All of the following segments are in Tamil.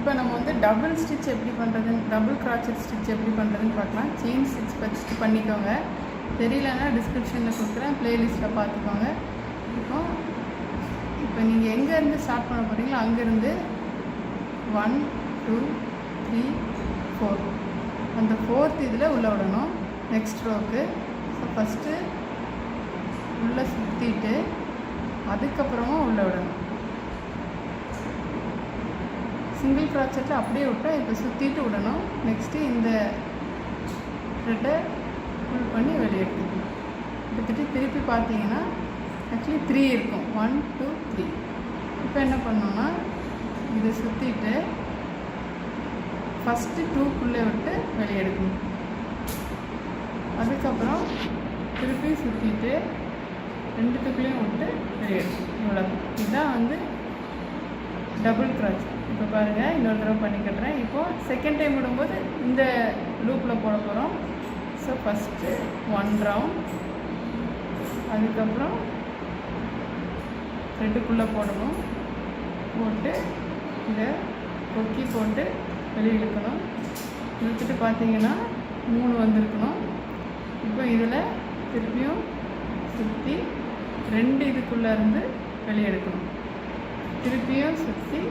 இப்போ நம்ம வந்து டபுள் ஸ்டிச் எப்படி பண்ணுறதுன்னு, டபுள் கிராச்சட் ஸ்டிச் எப்படி பண்ணுறதுன்னு பார்க்கலாம். செயின் ஸ்டிச் ஃபஸ்ட்டு பண்ணிக்கோங்க. தெரியலன்னா டிஸ்கிரிப்ஷனில் கொடுக்குறேன், ப்ளேலிஸ்ட்டில் பார்த்துக்கோங்க. இப்போ நீங்கள் எங்கேருந்து ஸ்டார்ட் பண்ண போகிறீங்களோ அங்கேருந்து 1 2 3 4 அந்த 4th இதில் உள்ளே விடணும் நெக்ஸ்ட் ரோவுக்கு. ஸோ ஃபஸ்ட்டு உள்ளே சுற்றிட்டு அதுக்கப்புறமா உள்ளே விடணும். சிங்கிள் கிராச்சட்டில் அப்படியே விட்டால் இப்போ சுற்றிட்டு விடணும். நெக்ஸ்ட்டு இந்த த்ரெட்டை ஃபுல் பண்ணி வெளியே எடுத்துக்கணும். எடுத்துகிட்டு திருப்பி பார்த்தீங்கன்னா ஆக்சுவலி 3 இருக்கும், 1 2 3. இப்போ என்ன பண்ணோன்னா இதை சுற்றிட்டு ஃபஸ்ட்டு 2க்குள்ளே விட்டு வெளியே எடுக்கணும். அதுக்கப்புறம் திருப்பி சுற்றிட்டு 2த்துக்குள்ளேயும் விட்டு வெளியே எடுக்கணும். இவ்வளோ இதுதான் வந்து டபுள் கிராச். இப்போ பாருங்கள், இன்னொரு தடவை பண்ணி கட்டுறேன். இப்போது செகண்ட் டைம் விடும்போது இந்த லூப்பில் போட போகிறோம். ஸோ ஃபஸ்ட்டு 1 ரவுண்ட், அதுக்கப்புறம் 2க்குள்ளே போடணும். போட்டு இதை கொக்கி போட்டு வெளியே இழுக்கணும். இழுத்துட்டு பார்த்தீங்கன்னா 3 வந்திருக்கணும். இப்போ இதில் திருப்பியும் சுற்றி 2 இதுக்குள்ளே இருந்து வெளியே எடுக்கணும். திருப்பியும் சுற்றி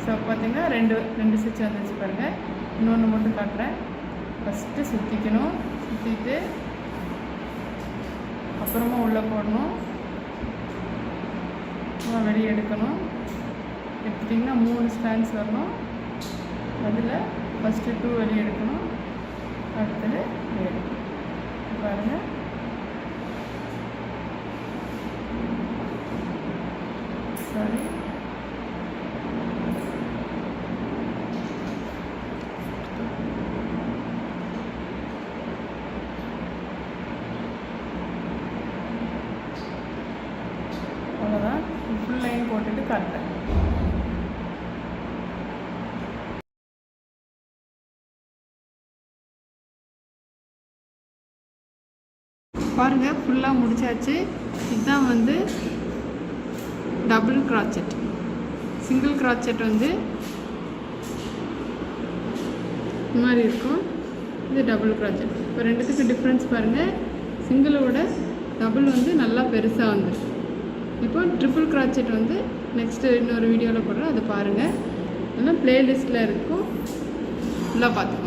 ஸோ பார்த்தீங்கன்னா 2 ஸ்டிச் வந்துச்சு பாருங்கள். இன்னொன்று மட்டும் காட்டுறேன். ஃபஸ்ட்டு சுற்றிக்கணும், சுற்றிட்டு அப்புறமா உள்ளே போடணும், அப்புறம் வெளியே எடுக்கணும். எடுத்துட்டிங்கன்னா 3 ஸ்டாண்ட்ஸ் வரணும். அதில் ஃபஸ்ட்டு 2 வெளியே எடுக்கணும், அடுத்தது வெளியே எடுக்கணும். பாருங்கள், சாரி அவ்வளோதான். ஃபுல் லைன் போட்டுட்டு காட்டுறேன். பாருங்கள், ஃபுல்லாக முடிச்சாச்சு. இதுதான் வந்து டபுள் கிராச்சட். சிங்கிள் கிராச்சட் வந்து இந்த மாதிரி இருக்கும், இது டபுள் கிராச்சட். இப்போ 2த்துக்கு டிஃப்ரென்ஸ் பாருங்கள். சிங்கிளோட டபுள் வந்து நல்லா பெருசாக வந்துருக்கு. இப்போ ட்ரிபிள் கிராச்சட் வந்து நெக்ஸ்ட்டு இன்னொரு வீடியோவில் போடுறேன், அதை பாருங்கள். இல்லைனா ப்ளேலிஸ்ட்டில் இருக்கும், ஃபுல்லாக பார்த்து.